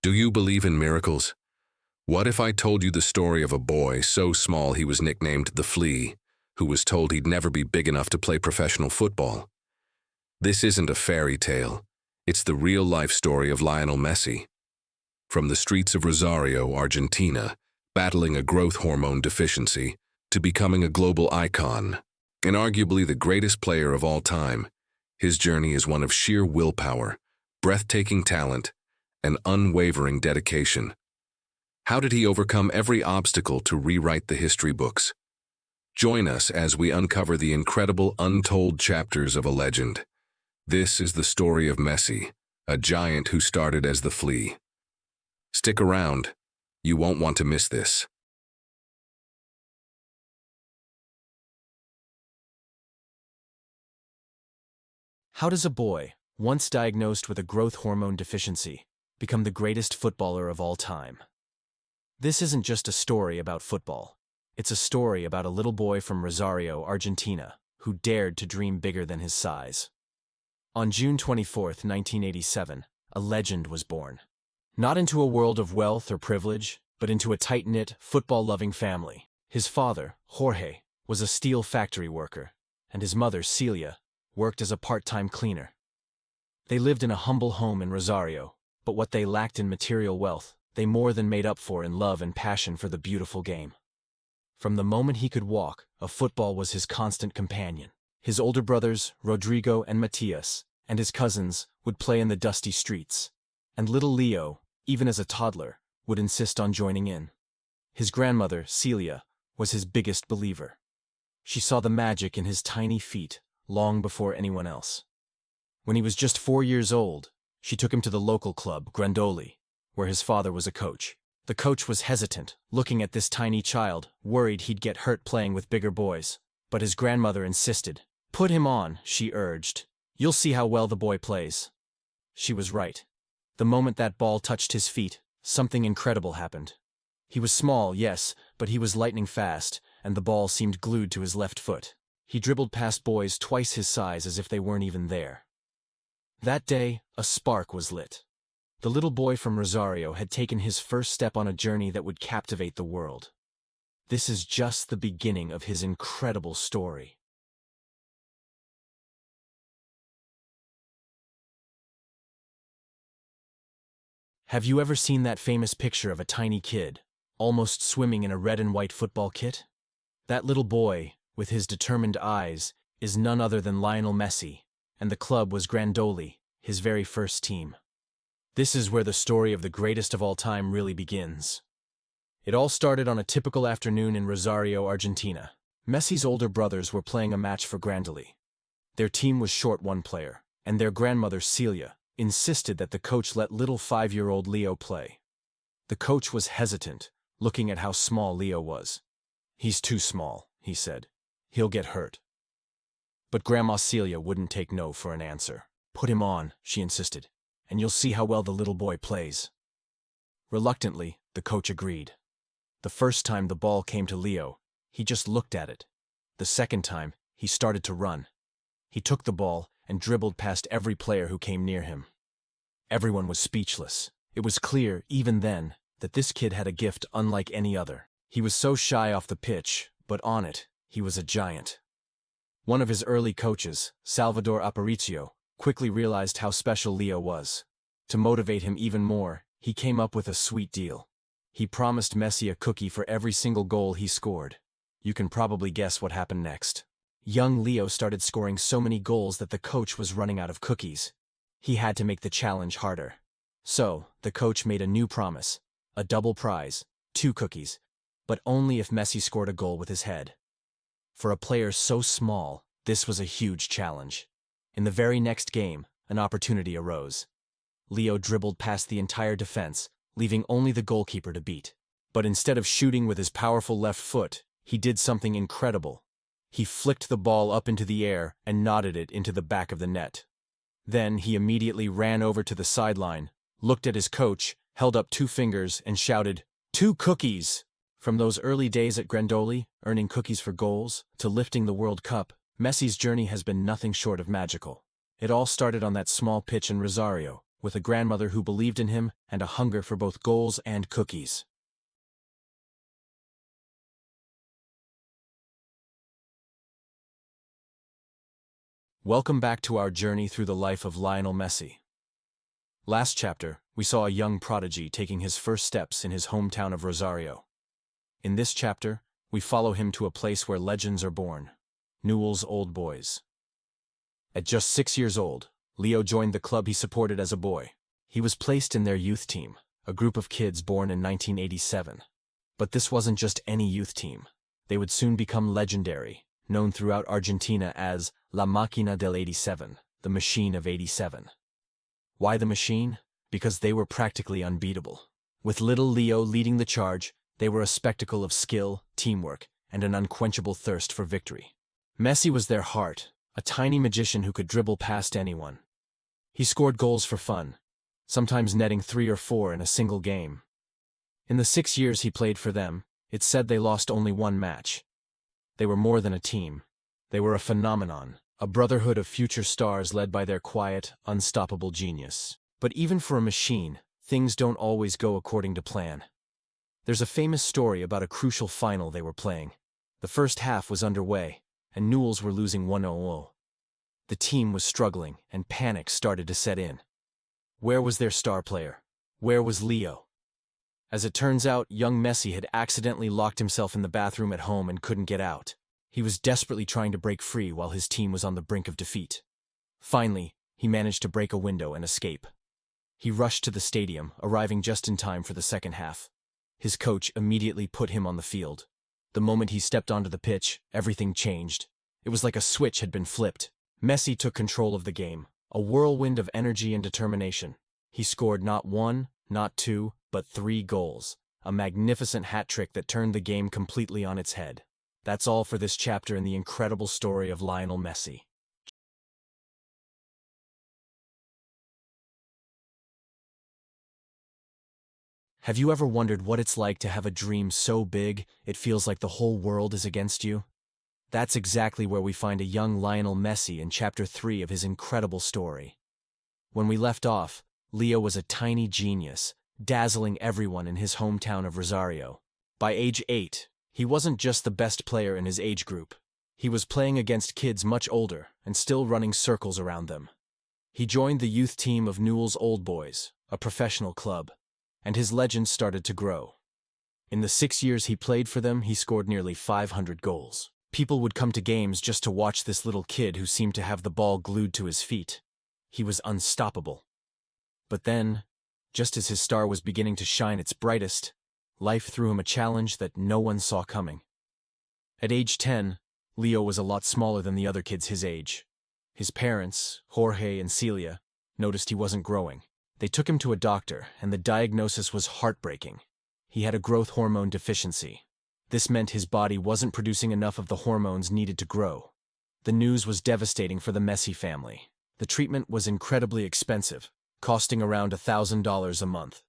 Do you believe in miracles? What if I told you the story of a boy so small he was nicknamed the Flea, who was told he'd never be big enough to play professional football? This isn't a fairy tale. It's the real-life story of Lionel Messi. From the streets of Rosario, Argentina, battling a growth hormone deficiency, to becoming a global icon, and arguably the greatest player of all time, his journey is one of sheer willpower, breathtaking talent, and unwavering dedication. How did he overcome every obstacle to rewrite the history books? Join us as we uncover the incredible untold chapters of a legend. This is the story of Messi, a giant who started as the Flea. Stick around. You won't want to miss this. How does a boy, once diagnosed with a growth hormone deficiency, become the greatest footballer of all time? This isn't just a story about football. It's a story about a little boy from Rosario, Argentina, who dared to dream bigger than his size. On June 24, 1987, a legend was born. Not into a world of wealth or privilege, but into a tight-knit, football-loving family. His father, Jorge, was a steel factory worker, and his mother, Celia, worked as a part-time cleaner. They lived in a humble home in Rosario, but what they lacked in material wealth, they more than made up for in love and passion for the beautiful game. From the moment he could walk, a football was his constant companion. His older brothers, Rodrigo and Matias, and his cousins, would play in the dusty streets. And little Leo, even as a toddler, would insist on joining in. His grandmother, Celia, was his biggest believer. She saw the magic in his tiny feet long before anyone else. When he was just 4 years old, she took him to the local club, Grandoli, where his father was a coach. The coach was hesitant, looking at this tiny child, worried he'd get hurt playing with bigger boys. But his grandmother insisted. "Put him on," she urged. "You'll see how well the boy plays." She was right. The moment that ball touched his feet, something incredible happened. He was small, yes, but he was lightning fast, and the ball seemed glued to his left foot. He dribbled past boys twice his size as if they weren't even there. That day, a spark was lit. The little boy from Rosario had taken his first step on a journey that would captivate the world. This is just the beginning of his incredible story. Have you ever seen that famous picture of a tiny kid, almost swimming in a red and white football kit? That little boy, with his determined eyes, is none other than Lionel Messi, and the club was Grandoli, his very first team. This is where the story of the greatest of all time really begins. It all started on a typical afternoon in Rosario, Argentina. Messi's older brothers were playing a match for Grandoli. Their team was short one player, and their grandmother, Celia, insisted that the coach let little 5-year-old Leo play. The coach was hesitant, looking at how small Leo was. "He's too small," he said. "He'll get hurt." But Grandma Celia wouldn't take no for an answer. "Put him on," she insisted, "and you'll see how well the little boy plays." Reluctantly, the coach agreed. The first time the ball came to Leo, he just looked at it. The second time, he started to run. He took the ball and dribbled past every player who came near him. Everyone was speechless. It was clear, even then, that this kid had a gift unlike any other. He was so shy off the pitch, but on it, he was a giant. One of his early coaches, Salvador Aparicio, quickly realized how special Leo was. To motivate him even more, he came up with a sweet deal. He promised Messi a cookie for every single goal he scored. You can probably guess what happened next. Young Leo started scoring so many goals that the coach was running out of cookies. He had to make the challenge harder. So, the coach made a new promise. A double prize, 2 cookies, but only if Messi scored a goal with his head. For a player so small, this was a huge challenge. In the very next game, an opportunity arose. Leo dribbled past the entire defense, leaving only the goalkeeper to beat. But instead of shooting with his powerful left foot, he did something incredible. He flicked the ball up into the air and nodded it into the back of the net. Then he immediately ran over to the sideline, looked at his coach, held up 2 fingers, and shouted, "2 cookies!" From those early days at Grandoli, earning cookies for goals, to lifting the World Cup, Messi's journey has been nothing short of magical. It all started on that small pitch in Rosario, with a grandmother who believed in him and a hunger for both goals and cookies. Welcome back to our journey through the life of Lionel Messi. Last chapter, we saw a young prodigy taking his first steps in his hometown of Rosario. In this chapter, we follow him to a place where legends are born, Newell's Old Boys. At just 6 years old, Leo joined the club he supported as a boy. He was placed in their youth team, a group of kids born in 1987. But this wasn't just any youth team. They would soon become legendary, known throughout Argentina as La Máquina del 87, the Machine of 87. Why the Machine? Because they were practically unbeatable. With little Leo leading the charge, they were a spectacle of skill, teamwork, and an unquenchable thirst for victory. Messi was their heart, a tiny magician who could dribble past anyone. He scored goals for fun, sometimes netting 3 or 4 in a single game. In the 6 years he played for them, it's said they lost only 1 match. They were more than a team. They were a phenomenon, a brotherhood of future stars led by their quiet, unstoppable genius. But even for a machine, things don't always go according to plan. There's a famous story about a crucial final they were playing. The first half was underway, and Newell's were losing 1-0. The team was struggling, and panic started to set in. Where was their star player? Where was Leo? As it turns out, young Messi had accidentally locked himself in the bathroom at home and couldn't get out. He was desperately trying to break free while his team was on the brink of defeat. Finally, he managed to break a window and escape. He rushed to the stadium, arriving just in time for the second half. His coach immediately put him on the field. The moment he stepped onto the pitch, everything changed. It was like a switch had been flipped. Messi took control of the game, a whirlwind of energy and determination. He scored not 1, not 2, but 3 goals, a magnificent hat trick that turned the game completely on its head. That's all for this chapter in the incredible story of Lionel Messi. Have you ever wondered what it's like to have a dream so big it feels like the whole world is against you? That's exactly where we find a young Lionel Messi in Chapter 3 of his incredible story. When we left off, Leo was a tiny genius, dazzling everyone in his hometown of Rosario. By age 8, he wasn't just the best player in his age group. He was playing against kids much older and still running circles around them. He joined the youth team of Newell's Old Boys, a professional club, and his legend started to grow. In the 6 years he played for them, he scored nearly 500 goals. People would come to games just to watch this little kid who seemed to have the ball glued to his feet. He was unstoppable. But then, just as his star was beginning to shine its brightest, life threw him a challenge that no one saw coming. At age 10, Leo was a lot smaller than the other kids his age. His parents, Jorge and Celia, noticed he wasn't growing. They took him to a doctor, and the diagnosis was heartbreaking. He had a growth hormone deficiency. This meant his body wasn't producing enough of the hormones needed to grow. The news was devastating for the Messi family. The treatment was incredibly expensive, costing around $1,000 a month.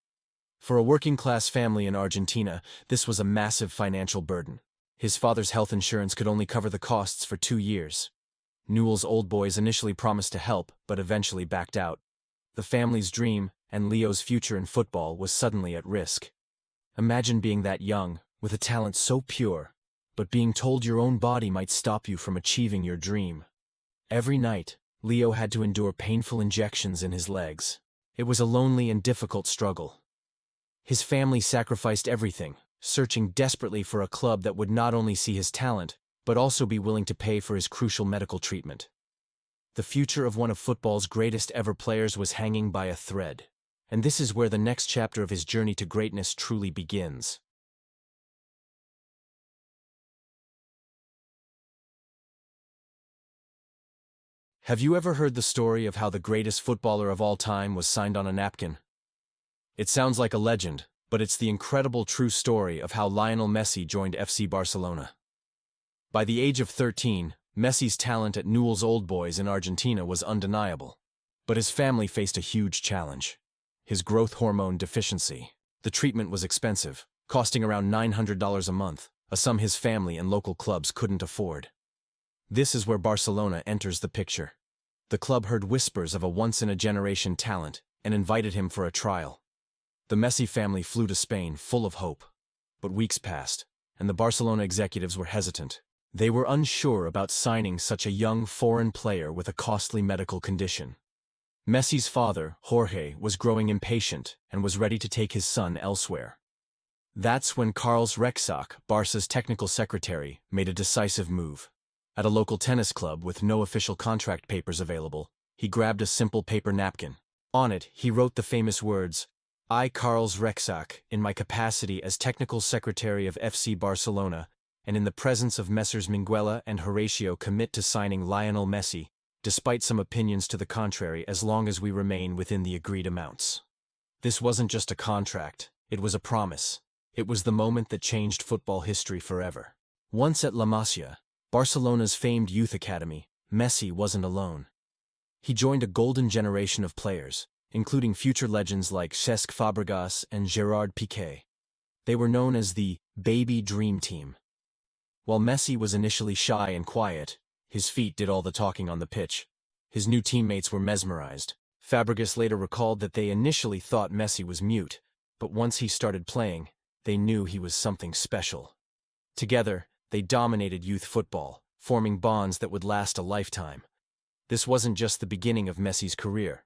For a working-class family in Argentina, this was a massive financial burden. His father's health insurance could only cover the costs for 2 years. Newell's Old Boys initially promised to help, but eventually backed out. The family's dream, and Leo's future in football, was suddenly at risk. Imagine being that young, with a talent so pure, but being told your own body might stop you from achieving your dream. Every night, Leo had to endure painful injections in his legs. It was a lonely and difficult struggle. His family sacrificed everything, searching desperately for a club that would not only see his talent, but also be willing to pay for his crucial medical treatment. The future of one of football's greatest ever players was hanging by a thread. And this is where the next chapter of his journey to greatness truly begins. Have you ever heard the story of how the greatest footballer of all time was signed on a napkin? It sounds like a legend, but it's the incredible true story of how Lionel Messi joined FC Barcelona. By the age of 13, Messi's talent at Newell's Old Boys in Argentina was undeniable. But his family faced a huge challenge: his growth hormone deficiency. The treatment was expensive, costing around $900 a month, a sum his family and local clubs couldn't afford. This is where Barcelona enters the picture. The club heard whispers of a once-in-a-generation talent, and invited him for a trial. The Messi family flew to Spain full of hope. But weeks passed, and the Barcelona executives were hesitant. They were unsure about signing such a young foreign player with a costly medical condition. Messi's father, Jorge, was growing impatient and was ready to take his son elsewhere. That's when Carlos Rexach, Barca's technical secretary, made a decisive move. At a local tennis club with no official contract papers available, he grabbed a simple paper napkin. On it, he wrote the famous words, "I, Carlos Rexach, in my capacity as technical secretary of FC Barcelona, and in the presence of Messrs. Minguella and Horatio, commit to signing Lionel Messi, despite some opinions to the contrary, as long as we remain within the agreed amounts." This wasn't just a contract, it was a promise. It was the moment that changed football history forever. Once at La Masia, Barcelona's famed youth academy, Messi wasn't alone. He joined a golden generation of players, including future legends like Cesc Fabregas and Gerard Piqué. They were known as the Baby Dream Team. While Messi was initially shy and quiet, his feet did all the talking on the pitch. His new teammates were mesmerized. Fabregas later recalled that they initially thought Messi was mute, but once he started playing, they knew he was something special. Together, they dominated youth football, forming bonds that would last a lifetime. This wasn't just the beginning of Messi's career.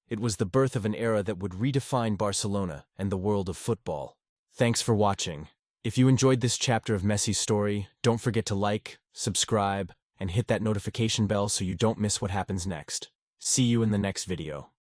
It was the birth of an era that would redefine Barcelona and the world of football. Thanks for watching. If you enjoyed this chapter of Messi's story, don't forget to like, subscribe, and hit that notification bell so you don't miss what happens next. See you in the next video.